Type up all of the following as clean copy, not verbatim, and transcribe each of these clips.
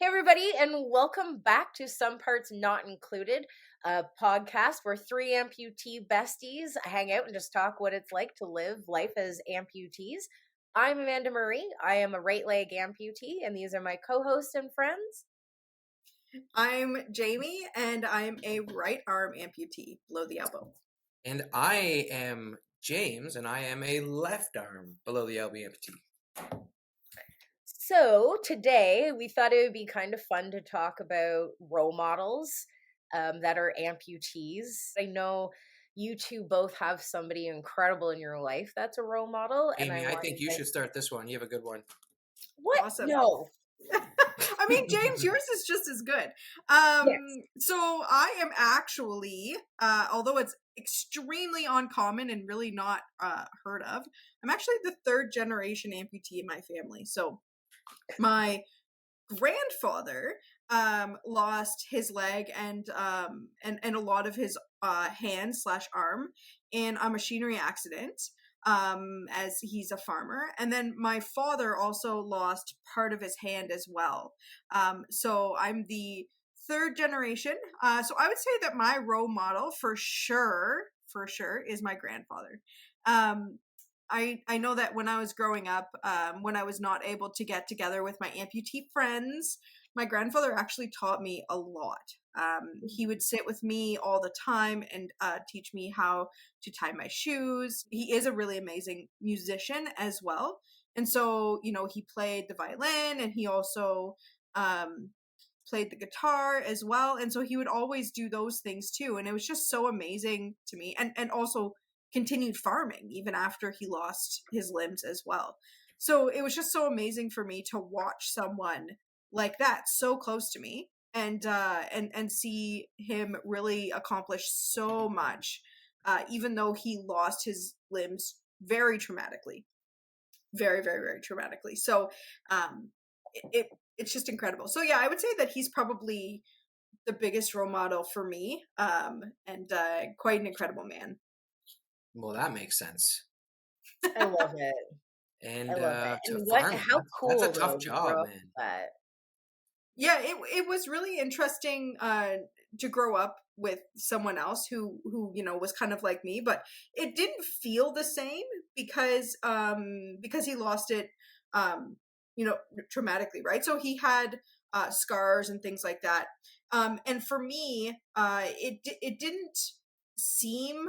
everybody, and welcome back to Some Parts Not Included, a podcast where three amputee besties hang out and just talk what it's like to live life as amputees. I'm Amanda Marie. I am a right leg amputee, and these are my co hosts and friends. I'm Jamie, and I'm a right arm amputee below the elbow. And I am James, and I am a left arm below the elbow amputee. So today we thought it would be kind of fun to talk about role models that are amputees. I know you two both have somebody incredible in your life that's a role model. Amy, I think you should start this one. You have a good one. What? Awesome. No. I mean, James, yours is just as good. Yes. So I am actually, although it's extremely uncommon and really not heard of, I'm actually the third generation amputee in my family. So my grandfather lost his leg and a lot of his hand/arm in a machinery accident, as he's a farmer. And then my father also lost part of his hand as well. So I'm the third generation. So I would say that my role model for sure is my grandfather. I know that when I was growing up, when I was not able to get together with my amputee friends, my grandfather actually taught me a lot. He would sit with me all the time and teach me how to tie my shoes. He is a really amazing musician as well. And so, he played the violin, and he also played the guitar as well. And so he would always do those things too. And it was just so amazing to me. And also continued farming even after he lost his limbs as well. So it was just so amazing for me to watch someone like that so close to me and see him really accomplish so much, even though he lost his limbs very traumatically, very, very, very traumatically. So it's just incredible. So yeah, I would say that he's probably the biggest role model for me, and quite an incredible man. Well, that makes sense. I love it. And I love it. And farming, how cool that's a tough to job, grow up man. with that. Yeah, it was really interesting to grow up with someone else who was kind of like me, but it didn't feel the same because he lost it traumatically, right? So he had scars and things like that. And for me, it didn't seem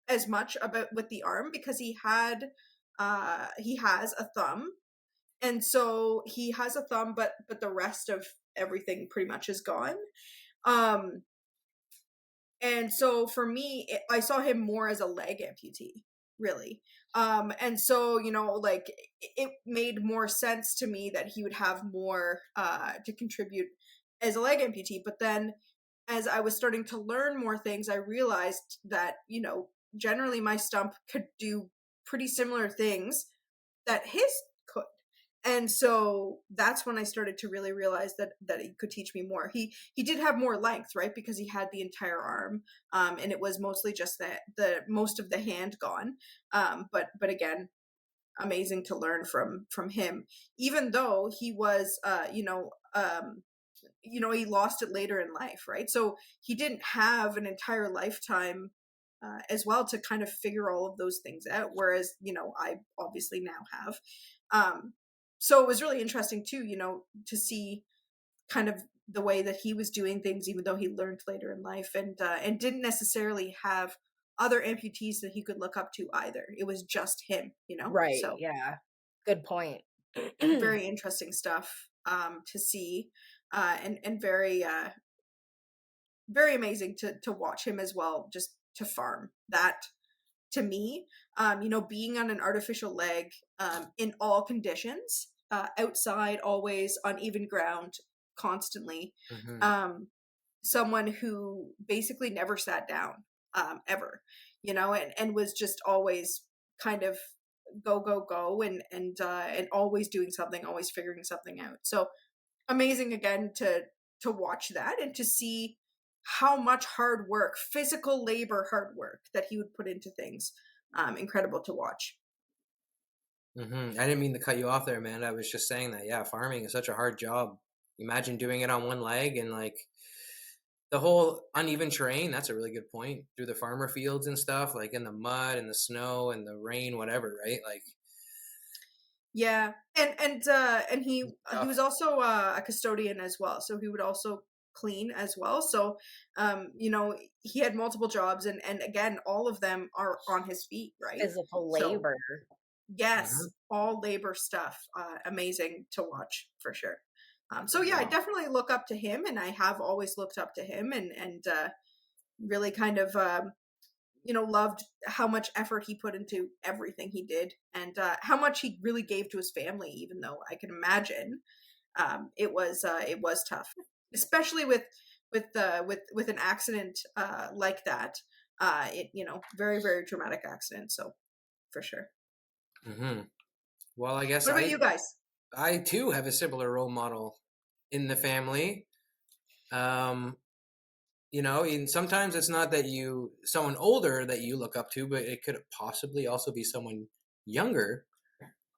as much about with the arm because he has a thumb, and so he has a thumb, but the rest of everything pretty much is gone. And so for me, I saw him more as a leg amputee, really. And so, like, it made more sense to me that he would have more to contribute as a leg amputee. But then as I was starting to learn more things, I realized that, generally my stump could do pretty similar things that his could. And so that's when I started to really realize that he could teach me more. He did have more length, right? Because he had the entire arm, and it was mostly just the most of the hand gone. But again, amazing to learn from him. Even though he was, he lost it later in life, right? So he didn't have an entire lifetime as well to kind of figure all of those things out. Whereas, I obviously now have. So it was really interesting too, to see kind of the way that he was doing things, even though he learned later in life, and didn't necessarily have other amputees that he could look up to either. It was just him, Right. So yeah. Good point. very interesting stuff to see, and very very amazing to watch him as well, just to farm that. To me, being on an artificial leg, in all conditions, outside, always on even ground, constantly, Mm-hmm. Someone who basically never sat down, ever, and was just always kind of go, and always doing something, always figuring something out. So amazing again to watch that and to see how much hard work, physical labor, hard work that he would put into things. Incredible to watch. Mm-hmm. I didn't mean to cut you off there, man. I was just saying that, yeah, farming is such a hard job. Imagine doing it on one leg, and like the whole uneven terrain. That's a really good point. Through the farmer fields and stuff, like in the mud and the snow and the rain, whatever, right? Like Yeah, and he was tough. also a custodian as well, so he would also clean as well. So, you know, he had multiple jobs, and again, all of them are on his feet, right? Physical So, labor. Hmm. yes, all labor stuff. Amazing to watch for sure. So yeah, I Wow. definitely look up to him, and I have always looked up to him, and really kind of you know, loved how much effort he put into everything he did, and how much he really gave to his family. Even though I can imagine it was tough, especially with an accident like that. It, you know, very very traumatic accident. So for sure. Hmm. Well, I guess What about you guys? I too have a similar role model in the family. Um, you know, and sometimes it's not that you someone older that you look up to, but it could possibly also be someone younger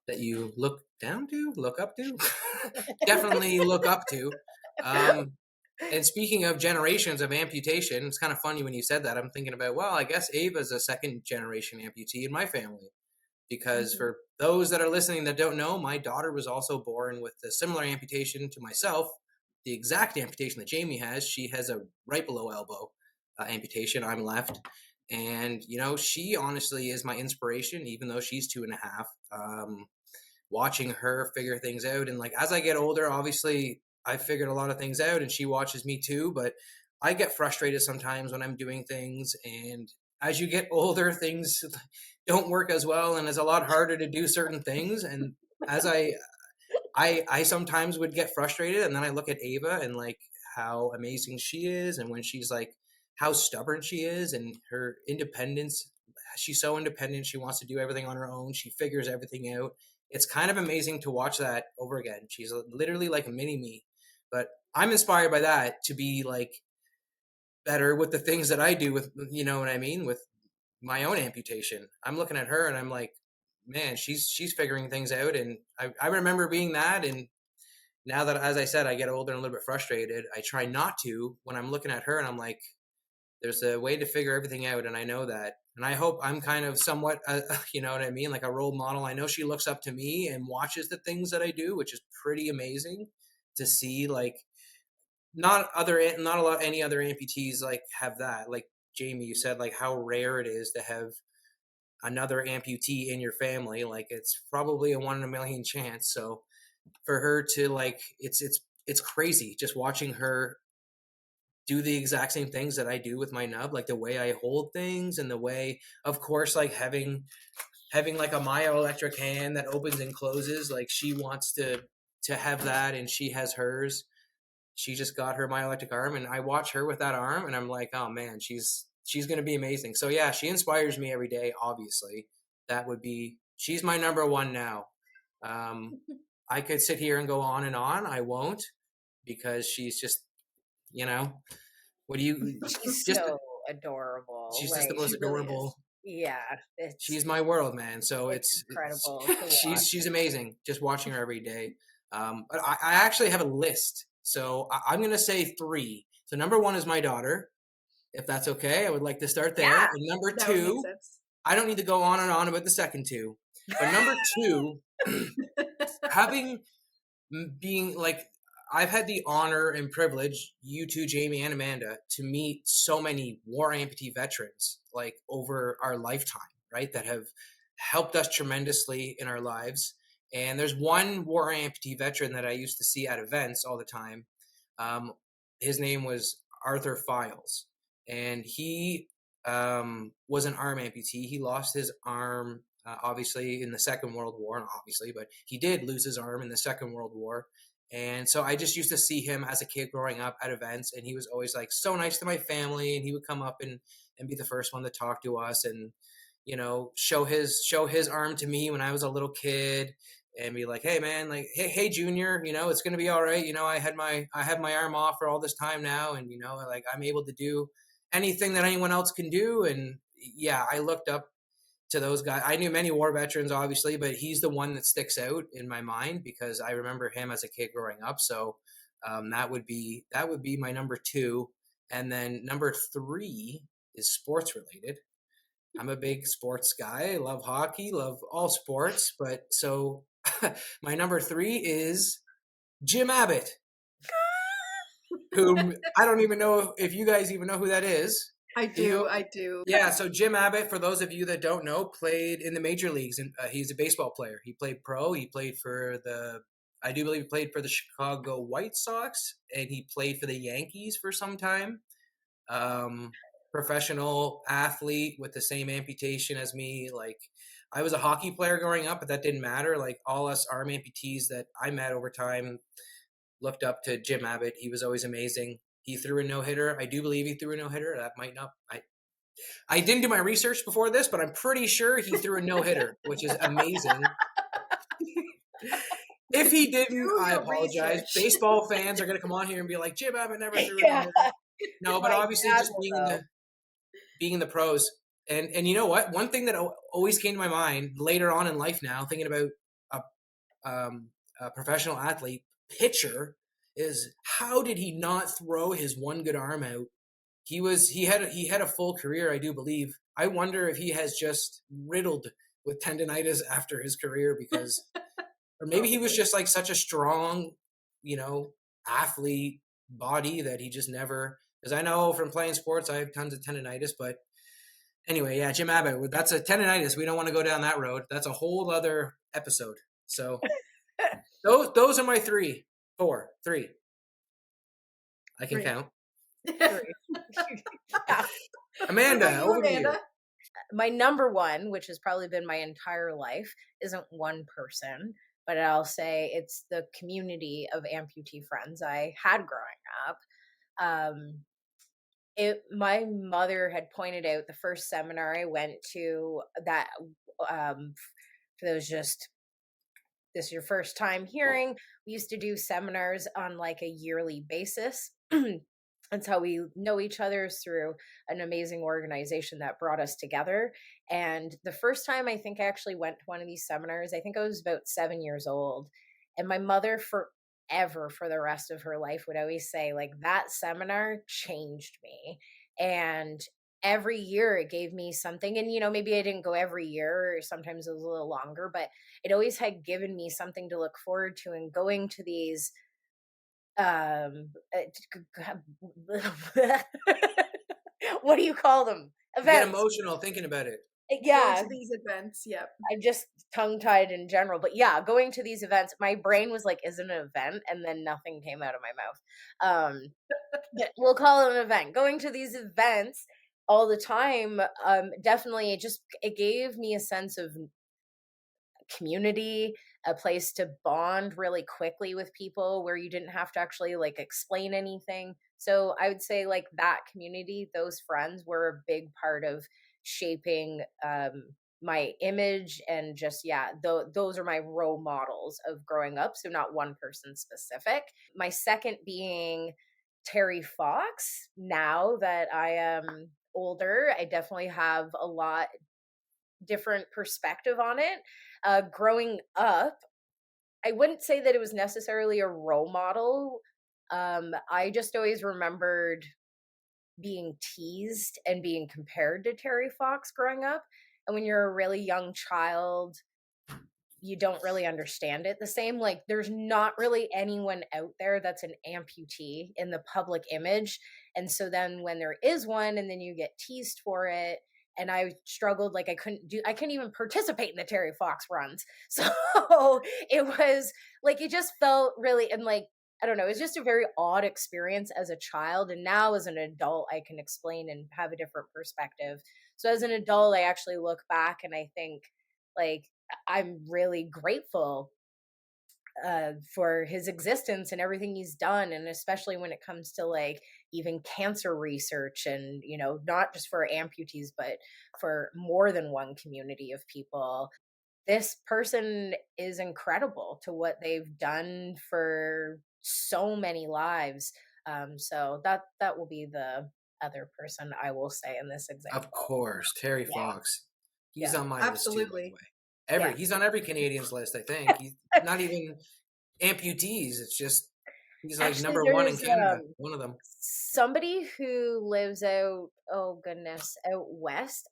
that you look down to, look up to, definitely look up to. Um, and speaking of generations of amputation, it's kind of funny when you said that. I'm thinking about, well, I guess Ava's a second generation amputee in my family. Because Mhm. for those that are listening that don't know, my daughter was also born with a similar amputation to myself, the exact amputation that Jamie has. She has a right below elbow amputation. I'm left. And, you know, she honestly is my inspiration, even though she's 2.5. Watching her figure things out. And like as I get older, obviously I figured a lot of things out and she watches me too, but I get frustrated sometimes when I'm doing things, and as you get older, things don't work as well and it's a lot harder to do certain things. And as I sometimes would get frustrated, and then I look at Ava and like how amazing she is, and when she's like how stubborn she is and her independence. She's so independent. She wants to do everything on her own. She figures everything out. It's kind of amazing to watch that over again. She's literally like a mini me, but I'm inspired by that to be like better with the things that I do with, you know what I mean, with my own amputation. I'm looking at her and I'm like, man, she's figuring things out. And I remember being that. And now that, as I said, I get older and a little bit frustrated, I try not to when I'm looking at her and I'm like, there's a way to figure everything out. And I know that. And I hope I'm kind of somewhat, you know what I mean? Like a role model. I know she looks up to me and watches the things that I do, which is pretty amazing to see. Like, not a lot any other amputees like have that. Like Jamie, you said like how rare it is to have another amputee in your family. Like it's probably a 1 in a million chance. So for her to like, it's crazy just watching her do the exact same things that I do with my nub, like the way I hold things and the way, of course, like having like a myoelectric hand that opens and closes. Like she wants to have that, and she has hers. She just got her myoelectric arm, and I watch her with that arm, and I'm like, oh man, she's gonna be amazing. So yeah, she inspires me every day. Obviously, that would be she's my number one now. Um, I could sit here and go on and on. I won't, because she's just, you know, what do you She's just so adorable. she's just the Like, most She really adorable. is. yeah, She's my world, man. So it's it's incredible to watch. she's amazing. Just watching her every day. But I actually have a list, so I'm gonna say three. So number one is my daughter, if that's okay. I would like to start there. Yeah. And number That would make two, sense. I don't need to go on and on about the second two, but number two, having being like I've had the honor and privilege, you two, Jamie and Amanda, to meet so many war amputee veterans like over our lifetime, right? That have helped us tremendously in our lives. And there's one war amputee veteran that I used to see at events all the time. Um, his name was Arthur Files, and he was an arm amputee. He lost his arm, obviously, in the Second World War, obviously, but he did lose his arm in the Second World War. And so I just used to see him as a kid growing up at events, and he was always like so nice to my family, and he would come up and be the first one to talk to us, and you know, show his arm to me when I was a little kid, and be like, hey man, like hey Junior, you know, it's gonna be all right. You know, I have my arm off for all this time now, and you know, like I'm able to do anything that anyone else can do. And yeah, I looked up to those guys. I knew many war veterans, obviously, but he's the one that sticks out in my mind because I remember him as a kid growing up. So That would be my number 2, and then number 3 is sports related. I'm a big sports guy. I love hockey, love all sports, but so my number 3 is Jim Abbott, whom I don't even know if you guys even know who that is. I You do. I do. Yeah, so Jim Abbott, for those of you that don't know, played in the major leagues, and he's a baseball player. He played pro. He played for I do believe he played for the Chicago White Sox, and he played for the Yankees for some time. Professional athlete with the same amputation as me. Like, I was a hockey player growing up, but that didn't matter. Like, all us arm amputees that I met over time looked up to Jim Abbott. He was always amazing. He threw a no-hitter. I do believe he threw a no-hitter. That might not. I didn't do my research before this, but I'm pretty sure he threw a no-hitter, which is amazing. If he didn't, Do I your apologize. research. Baseball fans are going to come on here and be like, Jim Abbott never threw a Yeah. no-hitter. No, but My obviously dad just will being know. in the pros. And you know what? One thing that always came to my mind later on in life now, thinking about a professional athlete, pitcher, is how did he not throw his one good arm out? He had a full career, I do believe. I wonder if he has just riddled with tendonitis after his career, because or maybe he was just like such a strong, athlete body that he just never, because I know from playing sports I have tons of tendonitis, but anyway, yeah, Jim Abbott, that's a tendonitis. We don't want to go down that road. That's a whole other episode. So those are my 3. I can Three. count. Yeah. Amanda, over to you. Amanda? My number 1, which has probably been my entire life, isn't one person, but I'll say it's the community of amputee friends I had growing up. My mother had pointed out the first seminar I went to that, for those just, this is your first time hearing, we used to do seminars on like a yearly basis. That's how we know each other, through an amazing organization that brought us together. And the first time I think I actually went to one of these seminars, I think I was about 7 years old. And my mother, forever, for the rest of her life, would always say, like, that seminar changed me. And every year it gave me something. And, maybe I didn't go every year, or sometimes it was a little longer, but it always had given me something to look forward to. And going to these what do you call them, You get events. emotional thinking about it. Going Yeah, to these events. Yep. I'm just tongue tied in general, but yeah, going to these events, my brain was like, is it an event? And then nothing came out of my mouth. But we'll call it an event. Going to these events all the time, definitely, it gave me a sense of community, a place to bond really quickly with people, where you didn't have to actually like explain anything. So I would say, like, that community, those friends, were a big part of shaping my image. And just, yeah, those are my role models of growing up. So not one person specific. My second being Terry Fox. Now that I am older, I definitely have a lot different perspective on it. Growing up, I wouldn't say that it was necessarily a role model. I just always remembered being teased and being compared to Terry Fox growing up. And when you're a really young child, you don't really understand it the same. Like, there's not really anyone out there that's an amputee in the public image. And so then when there is one, and then you get teased for it, and I struggled, like, I couldn't even participate in the Terry Fox runs. So it was like, it just felt really, and like, I don't know, it was just a very odd experience as a child. And now as an adult, I can explain and have a different perspective. So as an adult, I actually look back and I think, like, I'm really grateful for his existence and everything he's done. And especially when it comes to, like, even cancer research, and, not just for amputees, but for more than one community of people. This person is incredible to what they've done for so many lives. So that will be the other person I will say in this example. Of course, Terry Yeah. Fox. He's Yeah. on my list too, by the Absolutely. way. Yeah. He's on every Canadian's list, I think. He's not even amputees. It's just He's like Actually, number one in there's Canada. One of them. somebody who lives out, oh goodness, out west.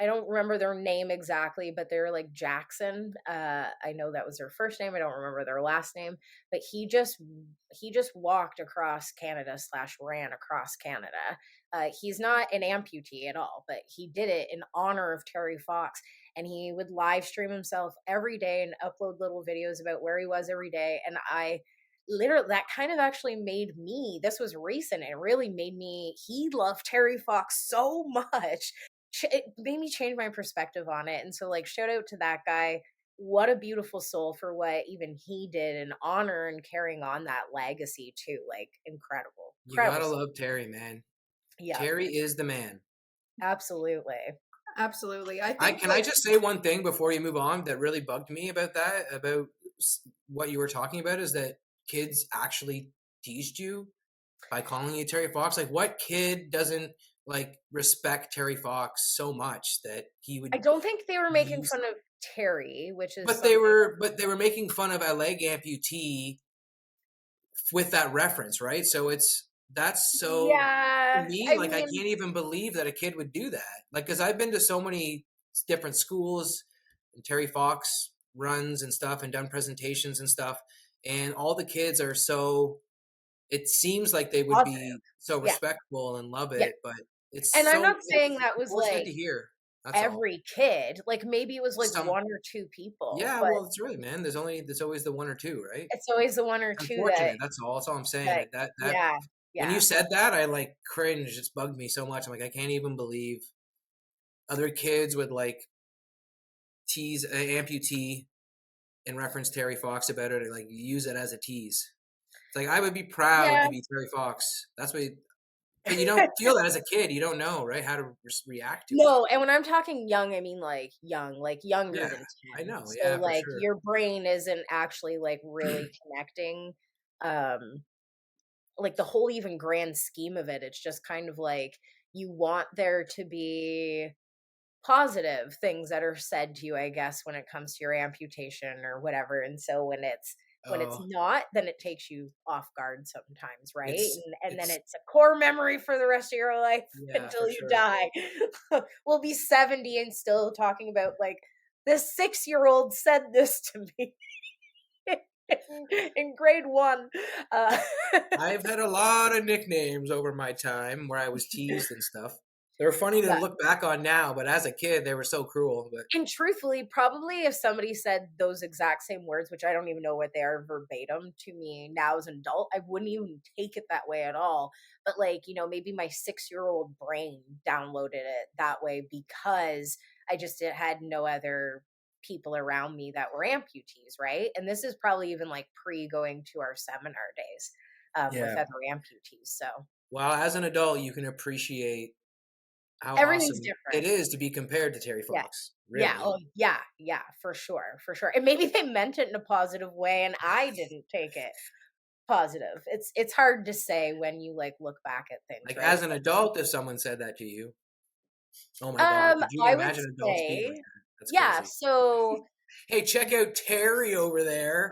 I don't remember their name exactly, but they're like Jackson. I know that was their first name. I don't remember their last name, but he just walked across Canada slash ran across Canada. He's not an amputee at all, but he did it in honor of Terry Fox, and he would live stream himself every day and upload little videos about where he was every day. And I literally, that kind of actually made me, this was recent, it really made me, he loved Terry Fox so much, it made me change my perspective on it. And so, like, shout out to that guy. What a beautiful soul for what even he did in honor and carrying on that legacy too. Like, incredible, You incredible gotta soul. love Terry, man. Yeah, Terry is the man. absolutely. Absolutely. I I think can I just say one thing before you move on that really bugged me about that, about what you were talking about, is that kids actually teased you by calling you Terry Fox. Like, what kid doesn't like respect Terry Fox so much that he would I don't think they were making use? fun of Terry, which is But something. they were making fun of a leg amputee with that reference, right? So that's so, to Yeah, me, I like, I mean, can't even believe that a kid would do that. Like, because I've been to so many different schools and Terry Fox runs and stuff and done presentations and stuff, and all the kids are so, it seems like they would positive. be so Yeah, respectful and love yeah. it, but it's And I'm so, not saying that it's was always good like to hear. That's all. every kid. Like, maybe it was like Some, one or two people, yeah, but well, that's right, man. There's always the one or two, right? it's always the one or two that Unfortunate. That's all. That's all I'm saying. that That yeah, when you yeah. said that, I like cringed. It's bugged me so much. I'm like, I can't even believe other kids would like tease an amputee and reference Terry Fox about it, and like use it as a tease. It's like, I would be proud Yeah. to be Terry Fox. That's what. But you don't feel that as a kid. You don't know, right? How to react to it. No, and when I'm talking young, I mean like younger Yeah, than I 10. know. So Yeah, for like sure. your brain isn't actually like really connecting um like the whole even grand scheme of it. It's just kind of like you want there to be positive things that are said to you, I guess, when it comes to your amputation or whatever. And so when it's Oh, not, then it takes you off guard sometimes, right? And then it's it's a core memory for the rest of your life yeah, until for you sure. die. We'll be 70 and still talking about like this 6-year-old said this to me in grade one. Uh, I've had a lot of nicknames over my time where I was teased and stuff. They're funny to yeah. look back on now, but as a kid, they were so cruel. But And truthfully, probably if somebody said those exact same words, which I don't even know what they are verbatim to me now as an adult, I wouldn't even take it that way at all. But like, maybe my 6-year-old brain downloaded it that way because I just had no other people around me that were amputees, right? And this is probably even like pre going to our seminar days with yeah, other amputees. So while as an adult, you can appreciate how everything's awesome it different. is to be compared to Terry Yeah. Fox. Yeah, Really. oh, yeah, yeah, for sure, for sure. And maybe they meant it in a positive way and I didn't take it positive. It's hard to say when you like look back at things, Like, right? as an adult, if someone said that to you, oh my God, could you I would imagine adults being like say, that? That's yeah, crazy. so Hey, check out Terry over there,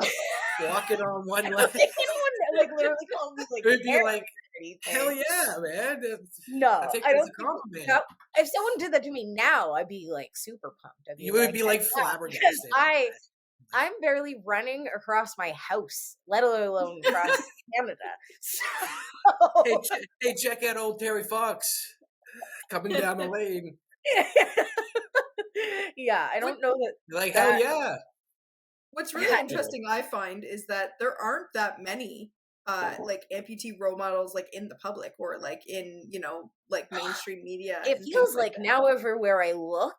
walking on I one don't leg. think anyone like literally called me like It'd be Terry like, or hell anything. yeah, man. I No, take I that as don't a think compliment. that if someone did that to me now, I'd be like super pumped. I'd be You would like, be heck like yeah, because flabbergasted. I'm barely running across my house, let alone across Canada. Hey, So hey, check out old Terry Fox coming down the lane. yeah, I what don't know that You're like, hell that yeah. what's really that Anyway, interesting I find is that there aren't that many like amputee role models like in the public or like in, like mainstream media it and things feels like like that. now everywhere I look,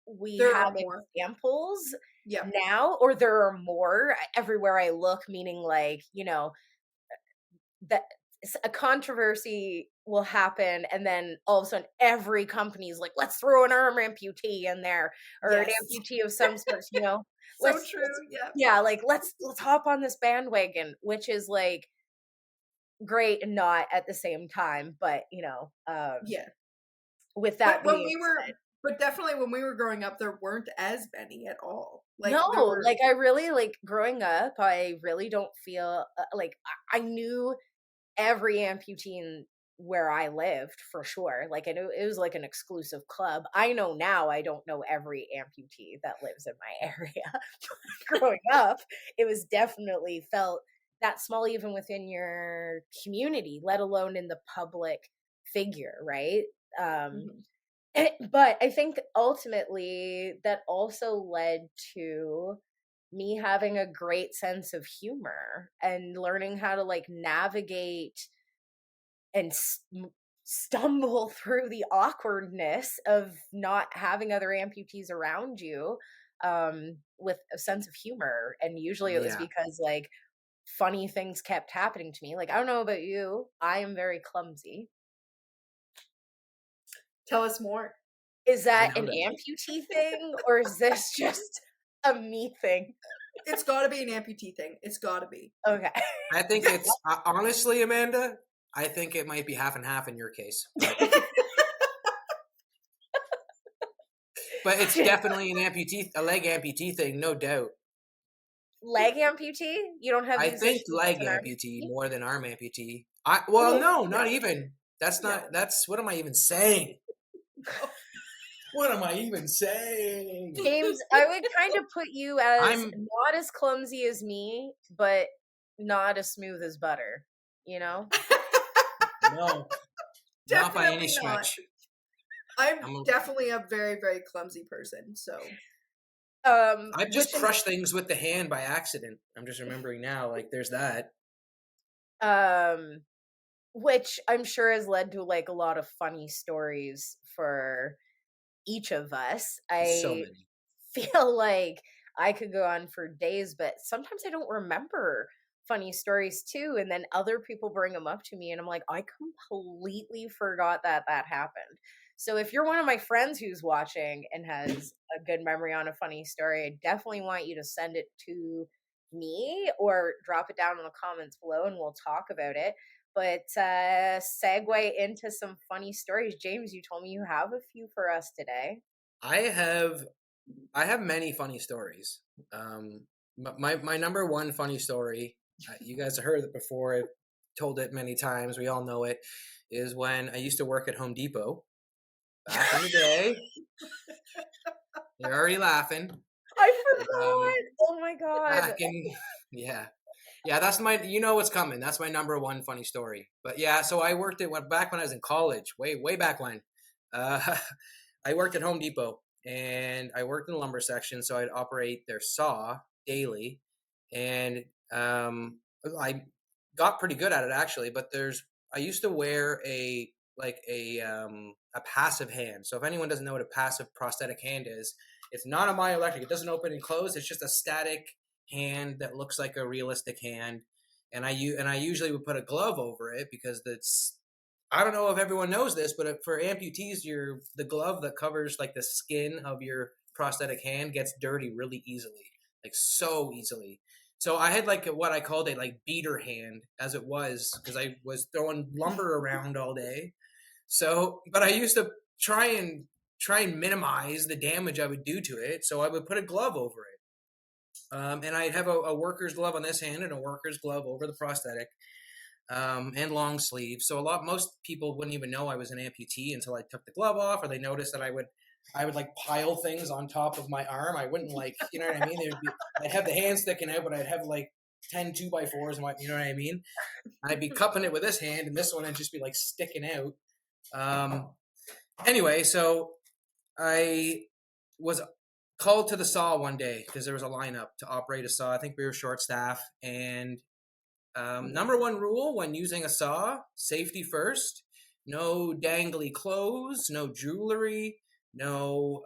we There have are more. examples Yep. now, or there are more everywhere I look, meaning like, that a controversy will happen and then all of a sudden every company is like, let's throw an arm amputee in there or an Yes. amputee of some sort, So let's true. Yep. yeah, like let's hop on this bandwagon, which is like great and not at the same time. But Yeah. with But that when being we said, were but definitely when we were growing up there weren't as many at all. Like there No, were. like I really like growing up, I really don't feel like I knew every amputee in where I lived for sure. Like I knew it was like an exclusive club. I know now I don't know every amputee that lives in my area. Growing up, it was definitely felt that small even within your community, let alone in the public figure, right? Um Mhm. but I think ultimately that also led to me having a great sense of humor and learning how to like navigate and stumble through the awkwardness of not having other amputees around you with a sense of humor. And usually it was Yeah. because like funny things kept happening to me. Like, I don't know about you, I am very clumsy. Tell us more. Is I that know an that. amputee thing or is this just a me thing? It's got to be an amputee thing. It's got to be. Okay. I think it's honestly, Amanda. I think it might be half and half in your case, but it's Just definitely a leg amputee thing, no doubt. leg amputee? You don't have I these think issues as leg an arm amputee amputee? more than arm amputee. Well, Oh no, not no, even. That's no, not. That's what am I even saying? no. What am I even saying? James, I would kind of put you as I'm not as clumsy as me, but not as smooth as butter, you know? no, not by any Definitely not. stretch. I'm I'm a, definitely a very, very clumsy person. So I've just Which in crushed things with the hand by accident. I'm just remembering now. Like there's that. um which I'm sure has led to like a lot of funny stories for each of us. So I many. feel like I could go on for days, but sometimes I don't remember funny stories too. And then other people bring them up to me, and I'm like, I completely forgot that that happened. So if you're one of my friends who's watching and has a good memory on a funny story, I definitely want you to send it to me or drop it down in the comments below and we'll talk about it. But segue into some funny stories. James, you told me you have a few for us today. I have I have many funny stories. My number one funny story, you guys have heard it before. I've told it many times. We all know it. Is when I used to work at Home Depot back in the day. You're already laughing. I Um, forgot. Oh my god. back in yeah, yeah. That's my. You know what's coming. That's my number one funny story. But yeah, so I worked at back when I was in college. Way back when. Uh, I worked at Home Depot and I worked in the lumber section, so I'd operate their saw daily, and I got pretty good at it actually. But I used to wear a passive hand. So if anyone doesn't know what a passive prosthetic hand is, it's not a myoelectric. It doesn't open and close. It's just a static hand that looks like a realistic hand. And I usually would put a glove over it because that's I don't know if everyone knows this, but for amputees, the glove that covers like the skin of your prosthetic hand gets dirty really easily, like so easily. So I had like what I called a like beater hand as it was because I was throwing lumber around all day. So, but I used to try and minimize the damage I would do to it. So I would put a glove over it, and I'd have a worker's glove on this hand and a worker's glove over the prosthetic, and long sleeves. So most people wouldn't even know I was an amputee until I took the glove off, or they noticed that I would like pile things on top of my arm. I wouldn't like, you know what I mean? I'd have the hand sticking out, but I'd have like 10 2x4s and what, you know what I mean? I'd be cupping it with this hand, and this one would just be like sticking out. Um, anyway, so I was called to the saw one day because there was a lineup to operate a saw. I think we were short staff, and number one rule when using a saw: safety first. No dangly clothes, no jewelry, no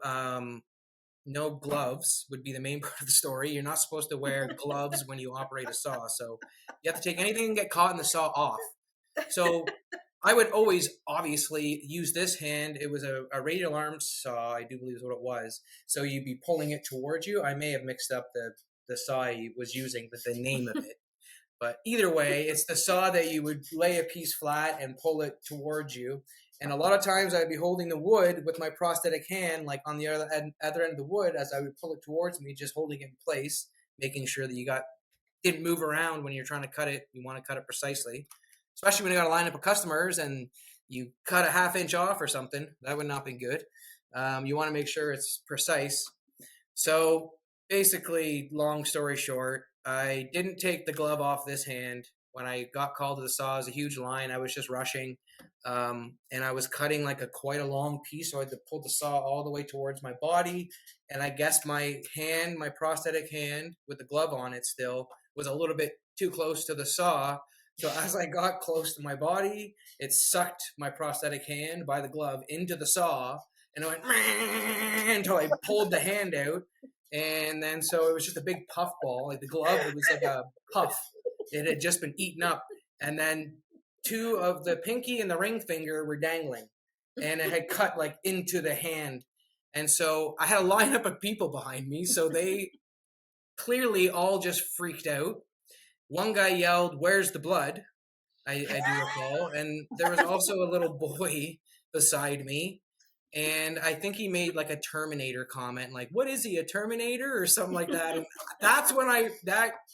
gloves would be the main part of the story. You're not supposed to wear gloves when you operate a saw, so you have to take anything and get caught in the saw off. So I would always obviously use this hand. It was a radial arm saw, I do believe is what it was. So you'd be pulling it towards you. I may have mixed up the saw I was using, but the name of it. But either way, it's the saw that you would lay a piece flat and pull it towards you. And a lot of times I'd be holding the wood with my prosthetic hand, like on the other end of the wood, as I would pull it towards me, just holding it in place, making sure that didn't move around when you're trying to cut it. You want to cut it precisely, especially when you got a lineup of customers and you cut a half-inch off or something. That would not be good. You want to make sure it's precise. So basically, long story short, I didn't take the glove off this hand. When I got called to the saw, it was a huge line. I was just rushing, and I was cutting like quite a long piece, so I had to pull the saw all the way towards my body. And I guess my prosthetic hand with the glove on it still, was a little bit too close to the saw. So as I got close to my body, it sucked my prosthetic hand by the glove into the saw, and it went until I pulled the hand out. And then so it was just a big puff ball, like the glove. It was like a puff. It had just been eaten up. And then 2 of the pinky and the ring finger were dangling. And it had cut like into the hand. And so I had a lineup of people behind me. So they clearly all just freaked out. One guy yelled, "Where's the blood?" I do recall. And there was also a little boy beside me. And I think he made like a Terminator comment, like, "What is he, a Terminator?" or something like that. And that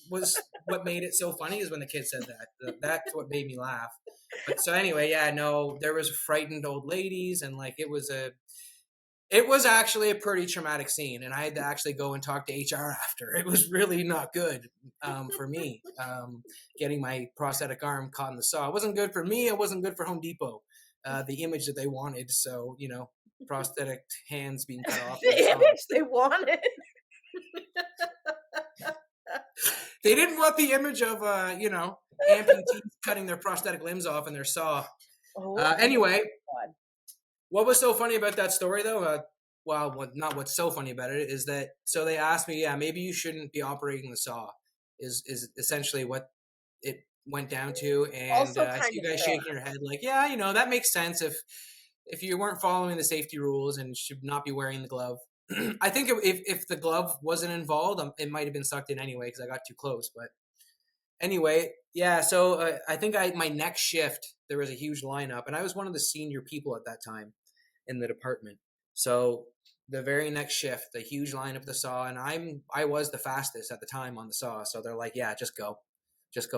was what made it so funny, is when the kid said that. That's what made me laugh. But so anyway, yeah, no, there was frightened old ladies, and like it was actually a pretty traumatic scene, and I had to actually go and talk to HR after. It was really not good for me, getting my prosthetic arm caught in the saw. It wasn't good for me. It wasn't good for Home Depot. The image that they wanted. So, prosthetic hands being cut off. The image they wanted. They didn't want the image of, amputees cutting their prosthetic limbs off in their saw. Anyway, what was so funny about that story, though? Not what's so funny about it, is that, so they asked me, maybe you shouldn't be operating the saw, is essentially what it went down to. And I see you guys shaking your head like, yeah, that makes sense if you weren't following the safety rules and should not be wearing the glove. I think if the glove wasn't involved, it might have been sucked in anyway because I got too close. But anyway, yeah, so I think my next shift, there was a huge lineup, and I was one of the senior people at that time in the department. So the very next shift, the huge lineup of the saw, and I was the fastest at the time on the saw. So they're like, yeah, just go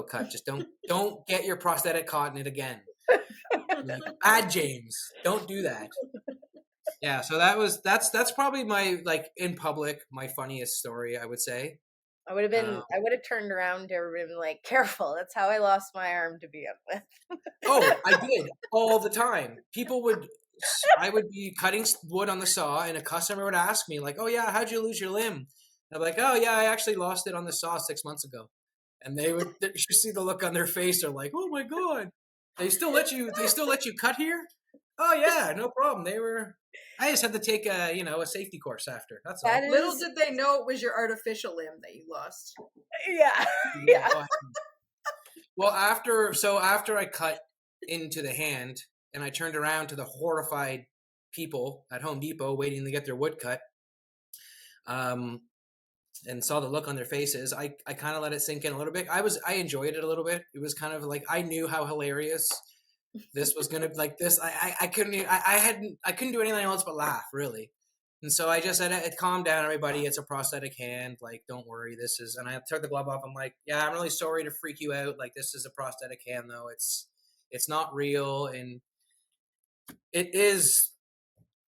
cut. Just don't get your prosthetic caught in it again. Bad James, don't do that. Yeah, so that's probably my, like, in public, my funniest story, I would say. I would have turned around to everybody and been like, "Careful, that's how I lost my arm to begin with." Oh, I did all the time. I would be cutting wood on the saw, and a customer would ask me like, "Oh yeah, how'd you lose your limb?" And I'm like, "Oh yeah, I actually lost it on the saw 6 months ago." And you should see the look on their face. They're like, "Oh my god, they still let you cut here?" "Oh yeah, no problem. I just had to take a safety course after. That's all." Little did they know it was your artificial limb that you lost. Yeah. Yeah. Well, after I cut into the hand and I turned around to the horrified people at Home Depot waiting to get their wood cut, and saw the look on their faces, I kind of let it sink in a little bit. I enjoyed it a little bit. It was kind of like, I knew how hilarious this was gonna, like, this. I couldn't do anything else but laugh, really. And so I just said, "Calm down, everybody. It's a prosthetic hand. Like, don't worry. And I took the glove off. I'm like, "Yeah, I'm really sorry to freak you out. Like, this is a prosthetic hand, though. It's not real, and it is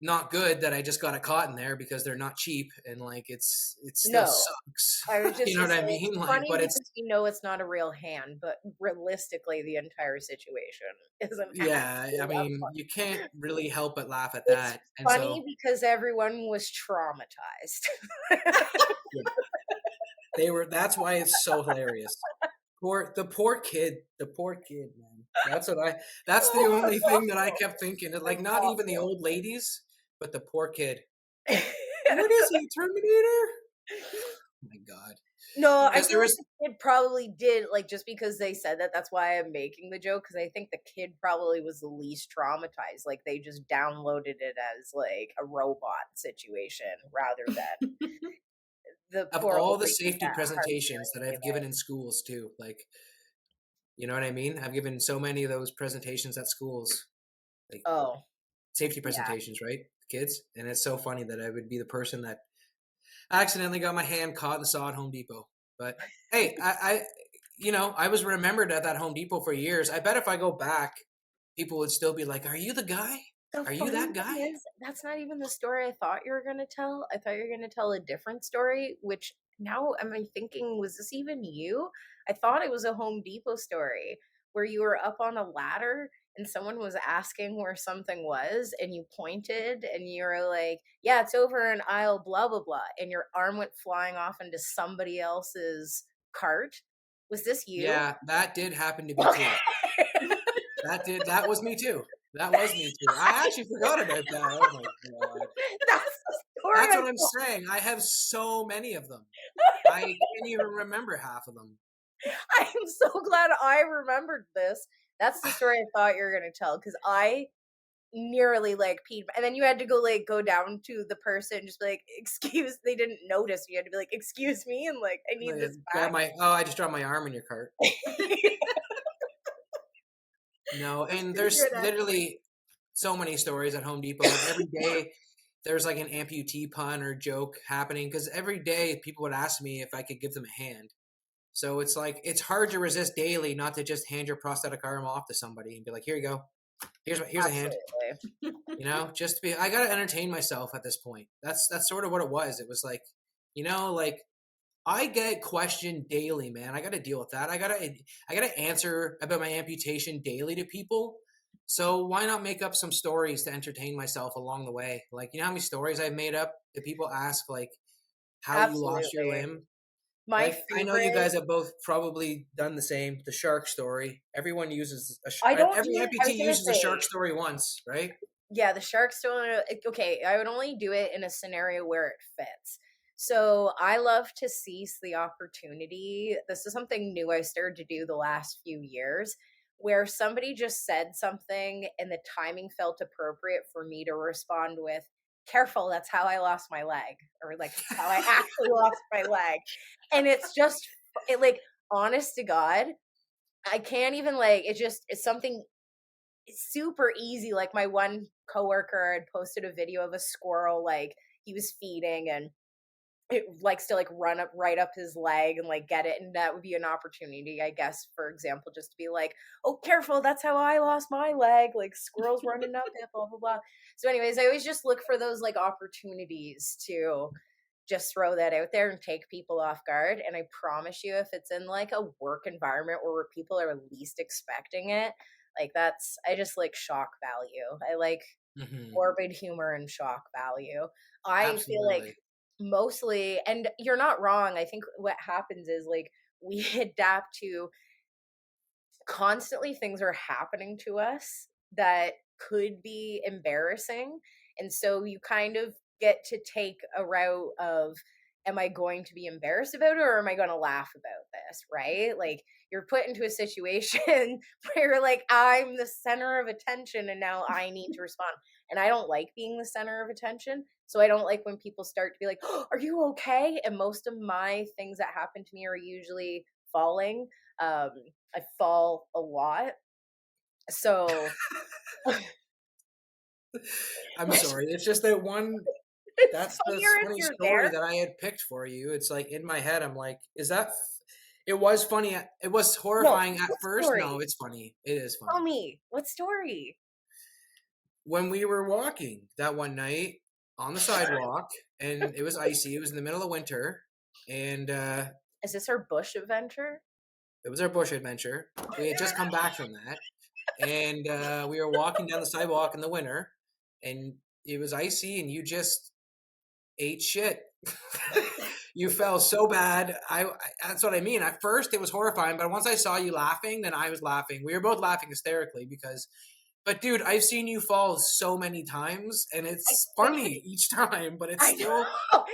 not good that I just got it caught in there because they're not cheap, and like it still sucks." I was just you know what I mean? It's funny because it's not a real hand, but realistically, the entire situation isn't. Yeah, I mean, you can't really help but laugh at that. It's funny because everyone was traumatized. That's why it's so hilarious. The poor kid, man. That's the only thing that I kept thinking. Like, not even the old ladies, but the poor kid. What is he, Terminator? Oh my god. No, I feel like the kid probably did, like, just because they said that, that's why I'm making the joke, because I think the kid probably was the least traumatized. Like, they just downloaded it as, like, a robot situation rather than of all the safety presentations that I've given in schools, too. Like, you know what I mean? I've given so many of those presentations at schools. like Oh, safety yeah. presentations, right? Kids. And it's so funny that I would be the person that accidentally got my hand caught in the saw at Home Depot. But hey, I was remembered at that Home Depot for years. I bet if I go back, people would still be like, "Are you the guy? The Are you funny that guy?" thing is, that's not even the story I thought you were gonna tell. I thought you were gonna tell a different story, which now am I thinking, was this even you? I thought it was a Home Depot story where you were up on a ladder and someone was asking where something was and you pointed and you were like, yeah, it's over in aisle blah blah blah, and your arm went flying off into somebody else's cart. Was this you? Yeah, that did happen to be Okay. too. That was me too. That was me too. I actually forgot about that. Oh my god. That's the story That's I what I'm thought. saying. I have so many of them. I can't even remember half of them. I'm so glad I remembered this. That's the story I thought you were gonna tell, because I nearly like peed, and then you had to go down to the person, just be like, "Excuse." They didn't notice. You had to be like, "Excuse me," and like, "I need this Grab back." I just dropped my arm in your cart. No, and there's Good actually. literally so many stories at Home Depot. Like every day there's like an amputee pun or joke happening because every day people would ask me if I could give them a hand. So it's like it's hard to resist daily not to just hand your prosthetic arm off to somebody and be like, "Here you go. Here's a hand." Absolutely. Just to be I got to entertain myself at this point. That's sort of what it was. It was like, like I get questioned daily, man. I got to deal with that. I got to answer about my amputation daily to people. So why not make up some stories to entertain myself along the way? Like, you know how many stories I've made up that people ask like how you lost your Absolutely. limb? My Like I know you favorite. guys have both probably done the same. The shark story. Everyone uses I don't every do it. I amputee was gonna uses a shark say, story once, right? yeah, the sharks don't. Okay, I would only do it in a scenario where it fits. So I love to seize the opportunity. This is something new I started to do the last few years, where somebody just said something and the timing felt appropriate for me to respond with, "Careful, that's how I lost my leg," or like, "It's how I actually lost my leg," and it's just like, honest to God, I can't even like. It's something super easy. Like my one coworker had posted a video of a squirrel, like he was feeding, and it likes to like run up right up his leg and like get it. And that would be an opportunity, I guess, for example, just to be like, "Oh, careful, that's how I lost my leg. Like squirrels running up it, blah blah blah." So, anyways, I always just look for those like opportunities to just throw that out there and take people off guard. And I promise you, if it's in like a work environment where people are least expecting it, like I just like shock value. I like Hmm. morbid humor and shock value. I feel like Absolutely. mostly, and you're not wrong. I think what happens is like we adapt to constantly things are happening to us that could be embarrassing. And so you kind of get to take a route of, am I going to be embarrassed about it or am I going to laugh about this? Right? Like you're put into a situation where you're like, I'm the center of attention and now I need to respond. And I don't like being the center of attention. So I don't like when people start to be like, oh, are you okay? And most of my things that happen to me are usually falling. Um, I fall a lot. So I'm sorry. It's just that one. it's That's the funnier if funny you're story there. that I had picked for you. It's like in my head, I'm like, is that? It was funny. It was No, horrifying at what first. No, story? it's funny. It is Tell funny. me, what story? When we were walking that one night on the sidewalk, and it was icy. It was in the middle of winter, and Is this our bush adventure? it was our bush adventure. We had just come back from that, and we were walking down the sidewalk in the winter, and it was icy, and you just ate shit. You fell so bad. That's what I mean. At first, it was horrifying, but once I saw you laughing, then I was laughing. We were both laughing hysterically because. But dude, I've seen you fall so many times, and I it's did. funny each time. But it's I still. know.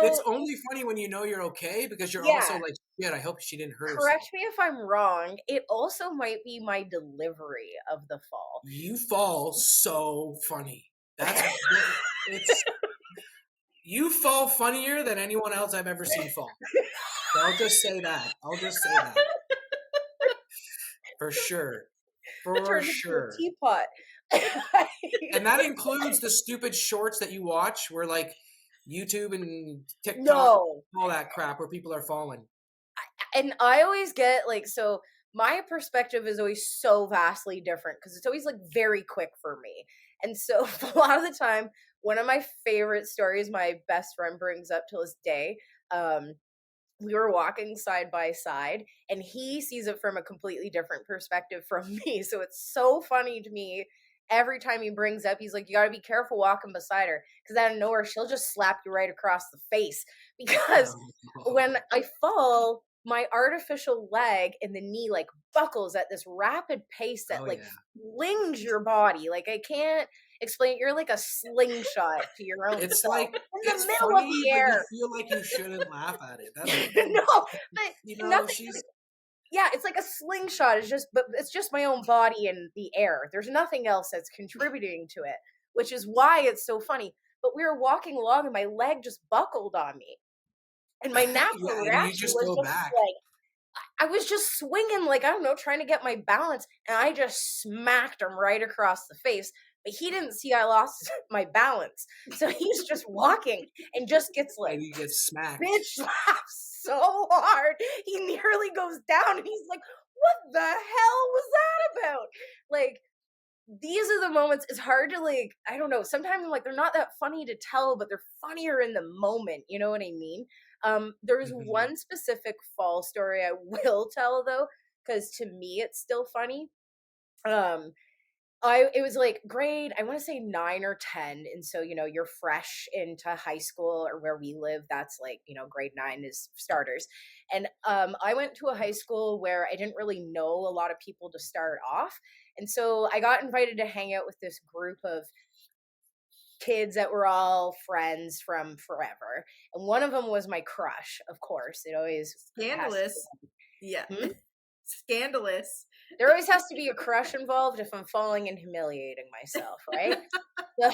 It's So only funny when you know you're okay because you're also yeah, like, shit. I hope she didn't hurt correct herself. me if I'm wrong. It also might be my delivery of the fall. You fall so funny. That's it's you fall funnier than anyone else I've ever seen fall. I'll just say that. I'll just say that. For sure. I For turned into a sure. teapot. And that includes the stupid shorts that you watch where like YouTube and TikTok, No. all that crap where people are falling. And I always get like, so my perspective is always so vastly different because it's always like very quick for me. And so a lot of the time, one of my favorite stories my best friend brings up to this day, we were walking side by side and he sees it from a completely different perspective from me. So it's so funny to me every time he brings up, he's like, you got to be careful walking beside her because out of nowhere, she'll just slap you right across the face. Because when I fall, my artificial leg and the knee like buckles at this rapid pace that like flings your body. Like I can't explain. You're like a slingshot to your own It's self like in the it's middle funny, of the but you air. feel like you shouldn't laugh at it. That's No, but you know, nothing. she's Yeah, it's like a slingshot. But it's just my own body in the air. There's nothing else that's contributing to it, which is why it's so funny. But we were walking along and my leg just buckled on me. And my natural yeah, and you reaction just was go just back. like, I was just swinging, like, I don't know, trying to get my balance. And I just smacked him right across the face. But he didn't see I lost my balance. So he's just walking and just gets like, And you get smacked. bitch slaps so hard. He nearly goes down and he's like, what the hell was that about? Like, these are the moments. It's hard to like, I don't know. Sometimes I'm like, they're not that funny to tell, but they're funnier in the moment. You know what I mean? There's Mhm. one specific fall story I will tell though, because to me it's still funny. Um, it was like grade, I want to say 9 or 10. And so, you know, you're fresh into high school or where we live. That's like, you know, grade 9 is starters. And I went to a high school where I didn't really know a lot of people to start off. And so I got invited to hang out with this group of kids that were all friends from forever. And one of them was my crush, of course. It always has Scandalous. Yeah. to. Scandalous. There always has to be a crush involved if I'm falling and humiliating myself, right? So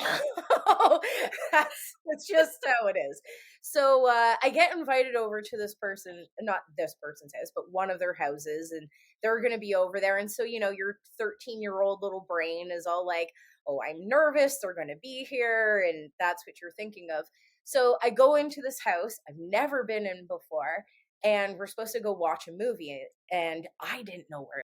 that's just how it is. So I get invited over to this person, not this person's house, but one of their houses, and they're going to be over there. And so, you know, your 13-year-old little brain is all like, oh, I'm nervous. They're going to be here. And that's what you're thinking of. So I go into this house I've never been in before, and we're supposed to go watch a movie. And I didn't know where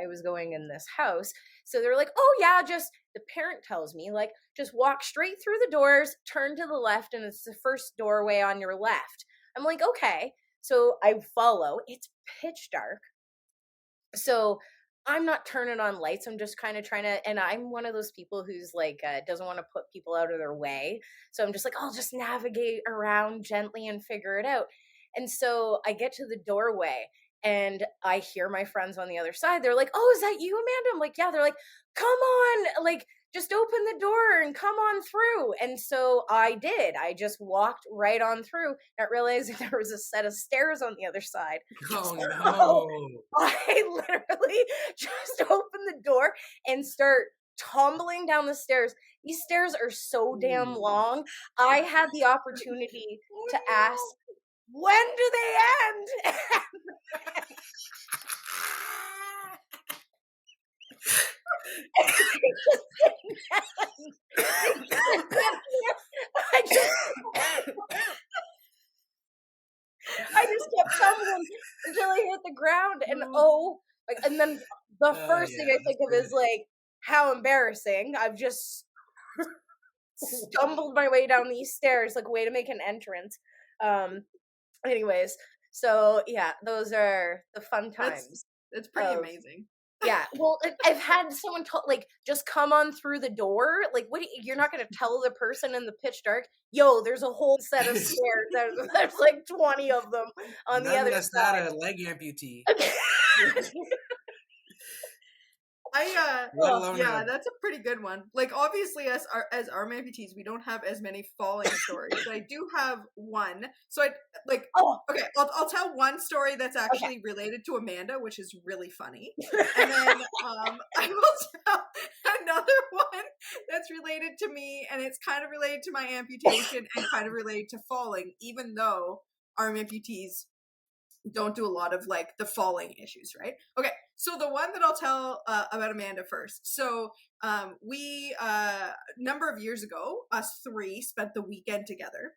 I was going in this house. So they're like, oh, yeah, just the parent tells me, like, just walk straight through the doors, turn to the left, and it's the first doorway on your left. I'm like, okay. So I follow. It's pitch dark. So I'm not turning on lights. I'm just kind of trying to, and I'm one of those people who's like, doesn't want to put people out of their way. So I'm just like, I'll just navigate around gently and figure it out. And so I get to the doorway and I hear my friends on the other side. They're like, oh, is that you, Amanda? I'm like, yeah. They're like, come on, like, just open the door and come on through. And so I did. I just walked right on through, not realizing there was a set of stairs on the other side. Oh So no. I literally just open the door and start tumbling down the stairs. These stairs are so damn long. I had the opportunity to ask, when do they end? I just I just kept tumbling until I hit the ground, and and then the first thing Yeah, I that's think of is like, how embarrassing! I've just stumbled my way down these stairs, like way to make an entrance. Um, anyways, so yeah, those are the fun times. That's pretty Of amazing. Yeah, well, I've had someone like, just come on through the door. Like, you're not going to tell the person in the pitch dark, yo, there's a whole set of stairs. There's like 20 of them on the none other less not a leg amputee. Let alone yeah, that's a pretty good one. Like, obviously, as arm amputees, we don't have as many falling stories, but I do have one. So okay, I'll tell one story that's actually related to Amanda, which is really funny, and then I will tell another one that's related to me, and it's kind of related to my amputation and kind of related to falling, even though arm amputees don't do a lot of like the falling issues, right? Okay, So the one that I'll tell about Amanda first. So we number of years ago, us three spent the weekend together.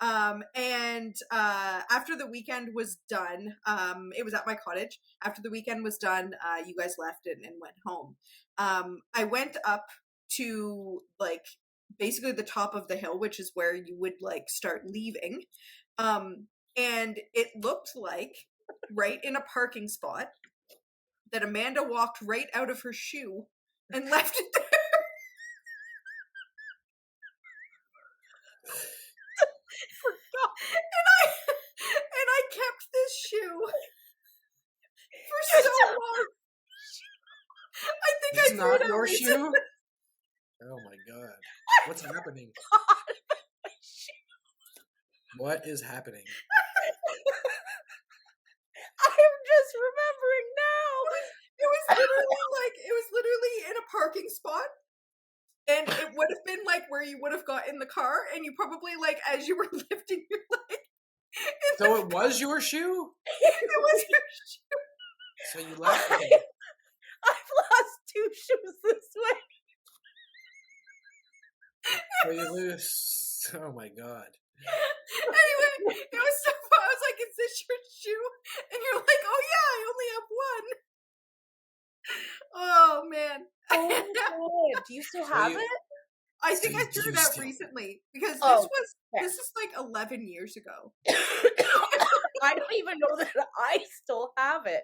And after the weekend was done, it was at my cottage. After the weekend was done, you guys left and went home. I went up to like basically the top of the hill, which is where you would like start leaving. And it looked like right in a parking spot that Amanda walked right out of her shoe and left it there. and I kept this shoe for so long. I think It's I threw not it out your recently. shoe? Oh my god. What's happening? What is happening? I'm just remembering now. It was literally in a parking spot. And it would have been like where you would have got in the car, and you probably like as you were lifting your leg. So it was your shoe? It was your shoe. So you left it. I've lost 2 shoes this way. So you lose. Oh my god. Anyway, it was so fun. I was like, "Is this your shoe?" And you're like, "Oh yeah, I only have one." Oh man. Oh my god. Do you still have it? I think I Do threw you it out still- recently because Oh, this is like 11 years ago. I don't even know that I still have it.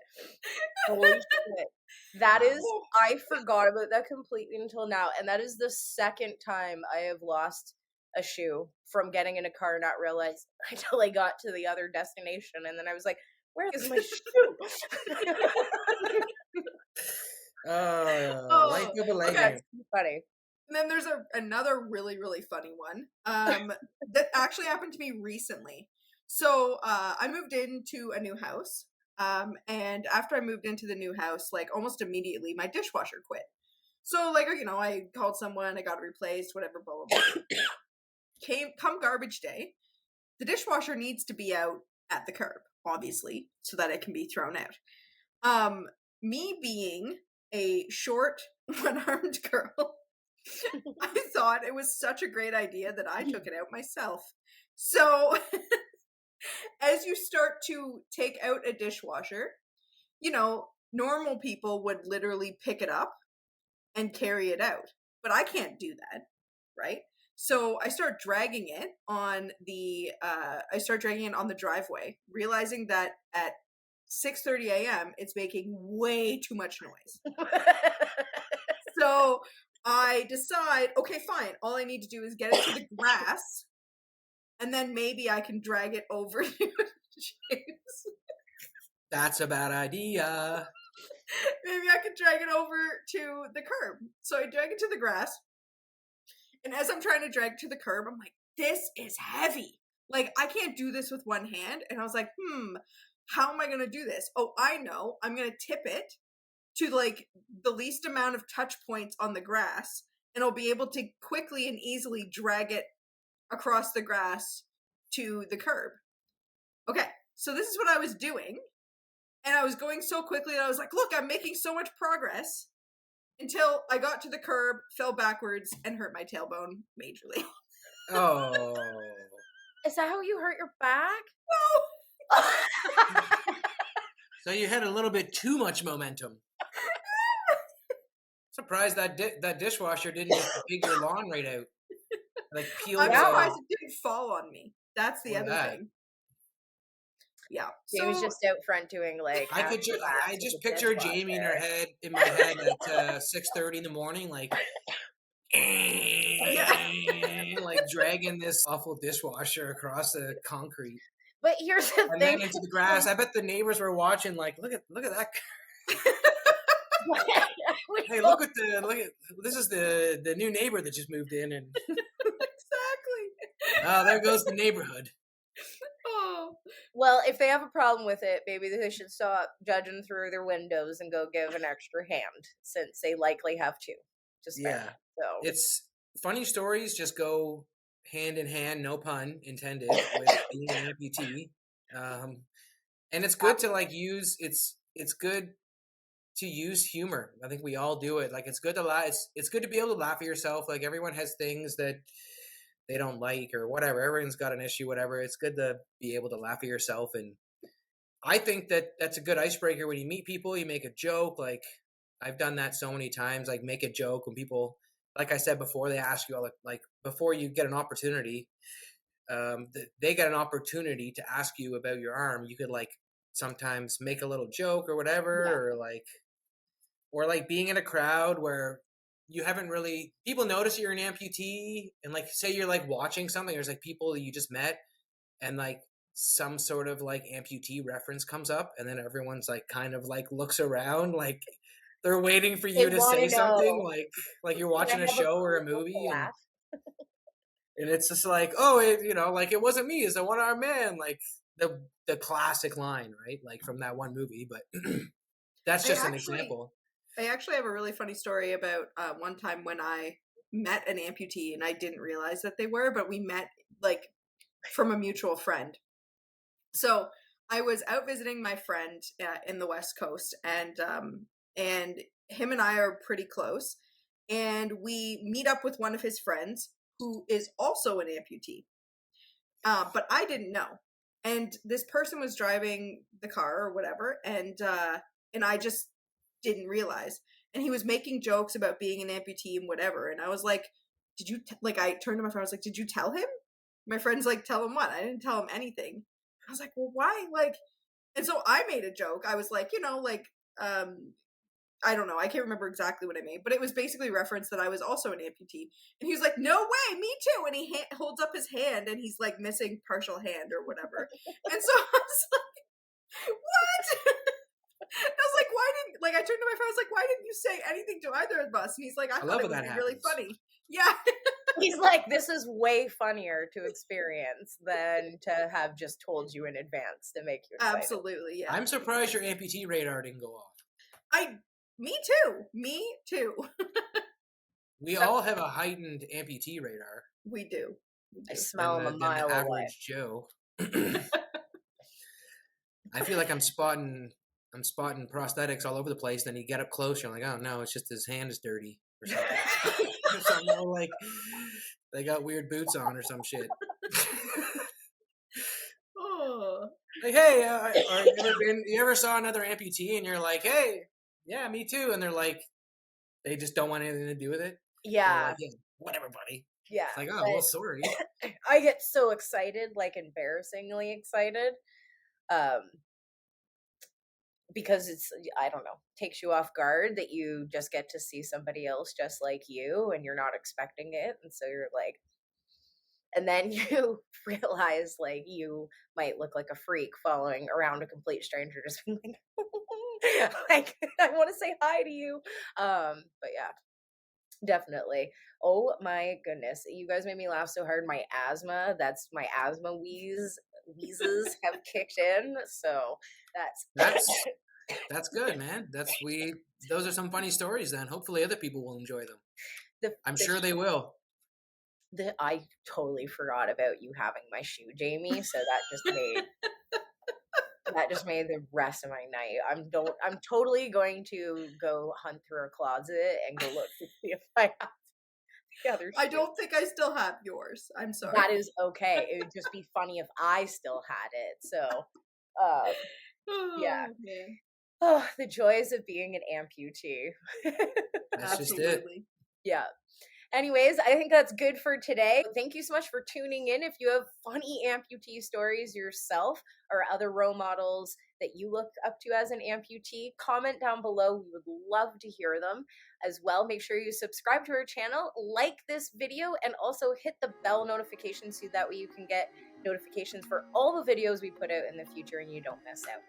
Holy shit. That is, I forgot about that completely until now. And that is the second time I have lost a shoe from getting in a car and not realize until I got to the other destination. And then I was like, where is my shoe? Life of a legend. That's funny. And then there's another really, really funny one that actually happened to me recently. So I moved into a new house. And after I moved into the new house, like almost immediately, my dishwasher quit. So like, you know, I called someone, I got it replaced, whatever, blah, blah, blah. Come garbage day, the dishwasher needs to be out at the curb, obviously, so that it can be thrown out. Me being a short, one-armed girl, I thought it was such a great idea that I took it out myself. So as you start to take out a dishwasher, you know, normal people would literally pick it up and carry it out. But I can't do that, right? So I start dragging it on the driveway, realizing that at 6:30 a.m. it's making way too much noise. So I decide, okay, fine. All I need to do is get it to the grass, and then maybe I can drag it over to James. That's a bad idea. Maybe I could drag it over to the curb. So I drag it to the grass. And as I'm trying to drag it to the curb, I'm like, this is heavy. Like, I can't do this with one hand. And I was like, how am I going to do this? Oh, I know. I'm going to tip it to like the least amount of touch points on the grass. And I'll be able to quickly and easily drag it across the grass to the curb. Okay, so this is what I was doing. And I was going so quickly that I was like, look, I'm making so much progress. Until I got to the curb, fell backwards, and hurt my tailbone majorly. Oh. Is that how you hurt your back? No! So you had a little bit too much momentum. Surprised that dishwasher didn't just dig your lawn right out. Like peel I'm it surprised off. it didn't fall on me. That's the other thing. Yeah. Jamie's just out front doing like. I just picture Jamie in my head at 6:30 in the morning, like like dragging this awful dishwasher across the concrete. But here's the And thing. then into the grass. I bet the neighbors were watching, like, look at that. Hey, look at this is the new neighbor that just moved in, and Exactly. oh, there goes the neighborhood. Oh. Well, if they have a problem with it, maybe they should stop judging through their windows and go give an extra hand, since they likely have two. Just Yeah. So It's funny stories just go hand in hand, no pun intended, with being an amputee. And it's good to like use it's good to use humor. I think we all do it. Like, it's good to laugh. It's good to be able to laugh at yourself. Like, everyone has things that they don't like or whatever. Everyone's got an issue, whatever. It's good to be able to laugh at yourself. And I think that that's a good icebreaker when you meet people. You make a joke. Like, I've done that so many times. Like, make a joke when people, like I said before, they ask you all, like before you get an opportunity, they get an opportunity to ask you about your arm. You could like sometimes make a little joke or whatever, or like being in a crowd where you haven't really, people notice you're an amputee, and like say you're like watching something, there's like people that you just met, and like some sort of like amputee reference comes up, and then everyone's like kind of like looks around like they're waiting for They you to want say to something, know. like you're Can watching I a have a show or a clue to movie, laugh? and it's just like, oh, like it wasn't me, it's a one-armed man, like the classic line, right? Like from that one movie, but that's just an example. I actually have a really funny story about one time when I met an amputee and I didn't realize that they were, but we met like from a mutual friend. So I was out visiting my friend in the West Coast, and him and I are pretty close, and we meet up with one of his friends who is also an amputee, but I didn't know. And this person was driving the car or whatever, and I just didn't realize. And he was making jokes about being an amputee and whatever. And I was like, "Did you like?" I turned to my friend. I was like, "Did you tell him?" My friend's like, "Tell him what?" I didn't tell him anything. I was like, "Well, why?" Like, and so I made a joke. I was like, I don't know. I can't remember exactly what I made, but it was basically reference that I was also an amputee. And he was like, "No way, me too." And he holds up his hand, and he's like missing partial hand or whatever. And so I was like, "What?" I was like, "Why didn't like?" I turned to my friend. I was like, "Why didn't you say anything to either of us?" And he's like, "I I thought love it when would that be really happens. funny." Yeah, He's like, this is way funnier to experience than to have just told you in advance to make you excited. absolutely. Yeah, I'm surprised your amputee radar didn't go off. Me too. We So all have a heightened amputee radar we do. I smell him a than the mile away. average Joe. I feel like I'm spotting prosthetics all over the place. Then you get up close, you're like, oh no, it's just his hand is dirty or something. Or something, or like they got weird boots on or some shit. Oh, Like, hey, or you ever saw another amputee and you're like, hey, yeah, me too, and they're like, they just don't want anything to do with it. They're Yeah, like, yeah, whatever, buddy. yeah. It's like, oh, well, sorry. I get so excited, like embarrassingly excited, um, because it's, I don't know, takes you off guard that you just get to see somebody else just like you and you're not expecting it. And so you're like, and then you realize like you might look like a freak following around a complete stranger, just being like I want to say hi to you. But yeah, definitely. Oh my goodness, you guys made me laugh so hard. My asthma wheezes have kicked in, so that's That's good, man. Those are some funny stories. Then hopefully other people will enjoy them. I'm sure they will. I totally forgot about you having my shoe, Jamie. So that just made the rest of my night. I'm totally going to go hunt through a closet and go look to see if I have the other shoe. I don't think I still have yours. I'm sorry. That is okay. It would just be funny if I still had it. So, yeah. Man. Oh, the joys of being an amputee. That's just it. Yeah. Anyways, I think that's good for today. Thank you so much for tuning in. If you have funny amputee stories yourself or other role models that you look up to as an amputee, comment down below. We would love to hear them as well. Make sure you subscribe to our channel, like this video, and also hit the bell notification so that way you can get notifications for all the videos we put out in the future and you don't miss out.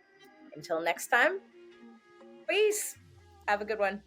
Until next time, peace. Have a good one.